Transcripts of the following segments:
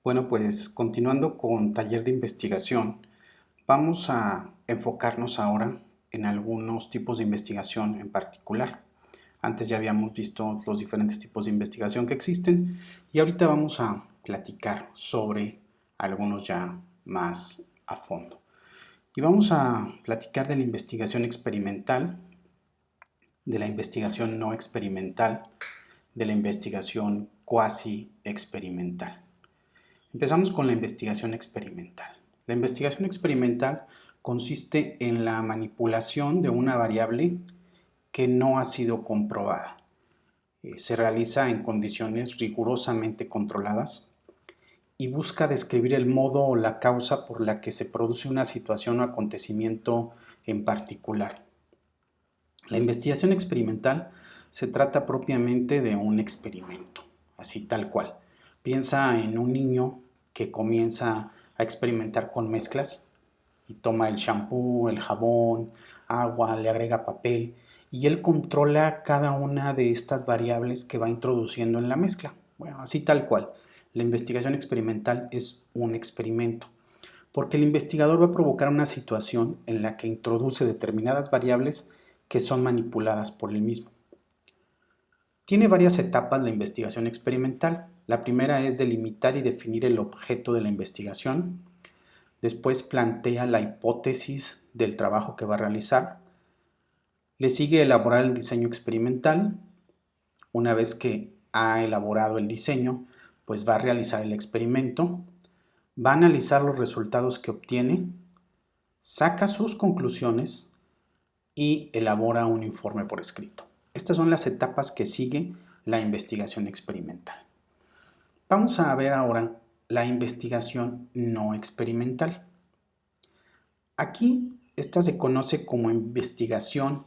Bueno, pues continuando con taller de investigación, vamos a enfocarnos ahora en algunos tipos de investigación en particular. Antes ya habíamos visto los diferentes tipos de investigación que existen y ahorita vamos a platicar sobre algunos ya más a fondo. Y vamos a platicar de la investigación experimental, de la investigación no experimental, de la investigación cuasi experimental. Empezamos con la investigación experimental. La investigación experimental consiste en la manipulación de una variable que no ha sido comprobada. Se realiza en condiciones rigurosamente controladas y busca describir el modo o la causa por la que se produce una situación o acontecimiento en particular. La investigación experimental se trata propiamente de un experimento, así tal cual. Piensa en un niño que comienza a experimentar con mezclas y toma el shampoo, el jabón, agua, le agrega papel y él controla cada una de estas variables que va introduciendo en la mezcla. Bueno, así tal cual. La investigación experimental es un experimento, porque el investigador va a provocar una situación en la que introduce determinadas variables que son manipuladas por él mismo. Tiene varias etapas la investigación experimental. La primera es delimitar y definir el objeto de la investigación. Después plantea la hipótesis del trabajo que va a realizar. Le sigue elaborar el diseño experimental. Una vez que ha elaborado el diseño, pues va a realizar el experimento. Va a analizar los resultados que obtiene, saca sus conclusiones y elabora un informe por escrito. Estas son las etapas que sigue la investigación experimental. Vamos a ver ahora la investigación no experimental. Aquí esta se conoce como investigación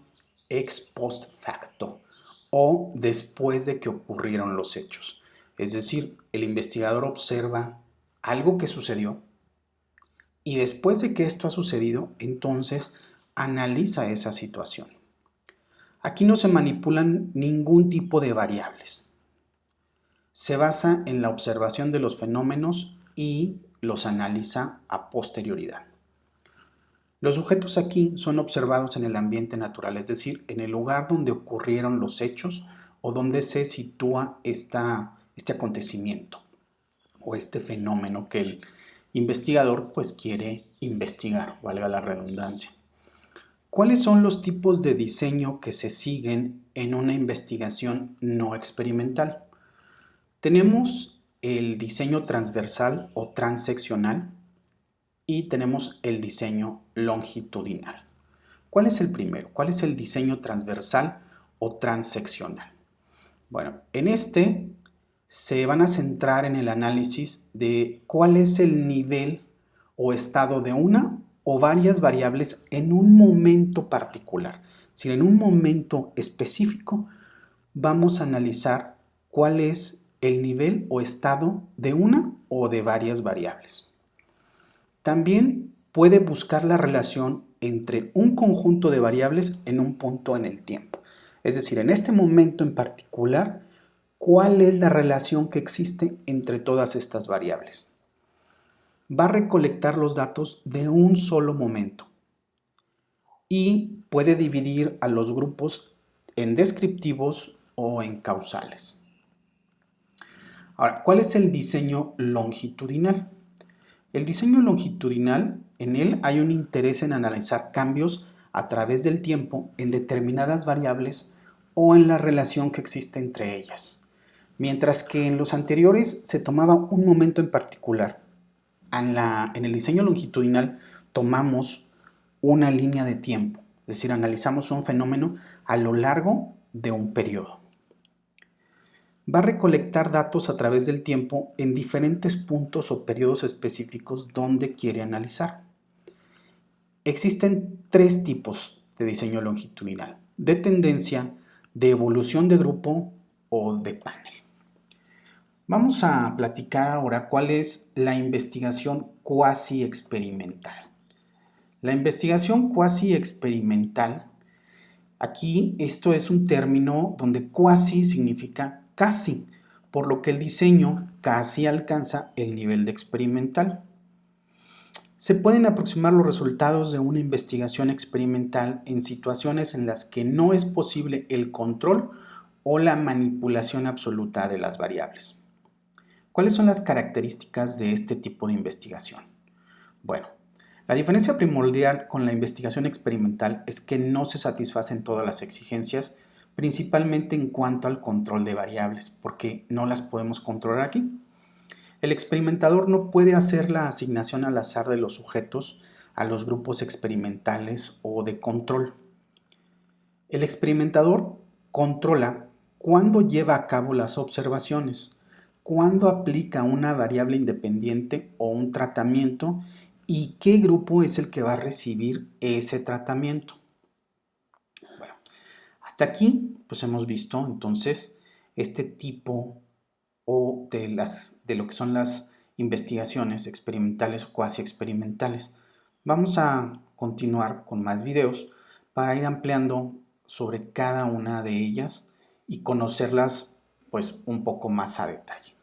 ex post facto o después de que ocurrieron los hechos. Es decir, el investigador observa algo que sucedió y después de que esto ha sucedido, entonces analiza esa situación. Aquí no se manipulan ningún tipo de variables. Se basa en la observación de los fenómenos y los analiza a posterioridad. Los sujetos aquí son observados en el ambiente natural, es decir, en el lugar donde ocurrieron los hechos o donde se sitúa este acontecimiento o este fenómeno que el investigador pues quiere investigar, valga la redundancia. ¿Cuáles son los tipos de diseño que se siguen en una investigación no experimental? Tenemos el diseño transversal o transeccional y tenemos el diseño longitudinal. ¿Cuál es el primero? ¿Cuál es el diseño transversal o transeccional? Bueno, en este se van a centrar en el análisis de cuál es el nivel o estado de una o varias variables en un momento particular. Si en un momento específico vamos a analizar cuál es el nivel o estado de una o de varias variables. También puede buscar la relación entre un conjunto de variables en un punto en el tiempo. Es decir, en este momento en particular, ¿cuál es la relación que existe entre todas estas variables? Va a recolectar los datos de un solo momento y puede dividir a los grupos en descriptivos o en causales. Ahora, ¿cuál es el diseño longitudinal? El diseño longitudinal, en él hay un interés en analizar cambios a través del tiempo en determinadas variables o en la relación que existe entre ellas. Mientras que en los anteriores se tomaba un momento en particular. En el diseño longitudinal tomamos una línea de tiempo, es decir, analizamos un fenómeno a lo largo de un periodo. Va a recolectar datos a través del tiempo en diferentes puntos o periodos específicos donde quiere analizar. Existen tres tipos de diseño longitudinal: de tendencia, de evolución de grupo o de panel. Vamos a platicar ahora cuál es la investigación cuasi experimental. La investigación cuasi experimental, aquí esto es un término donde cuasi significa casi, por lo que el diseño casi alcanza el nivel de experimental. Se pueden aproximar los resultados de una investigación experimental en situaciones en las que no es posible el control o la manipulación absoluta de las variables. ¿Cuáles son las características de este tipo de investigación? Bueno, la diferencia primordial con la investigación experimental es que no se satisfacen todas las exigencias, principalmente en cuanto al control de variables, porque no las podemos controlar aquí. El experimentador no puede hacer la asignación al azar de los sujetos a los grupos experimentales o de control. El experimentador controla cuándo lleva a cabo las observaciones, cuándo aplica una variable independiente o un tratamiento y qué grupo es el que va a recibir ese tratamiento. Bueno, hasta aquí pues hemos visto entonces este tipo o de lo que son las investigaciones experimentales o cuasi experimentales. Vamos a continuar con más videos para ir ampliando sobre cada una de ellas y conocerlas pues un poco más a detalle.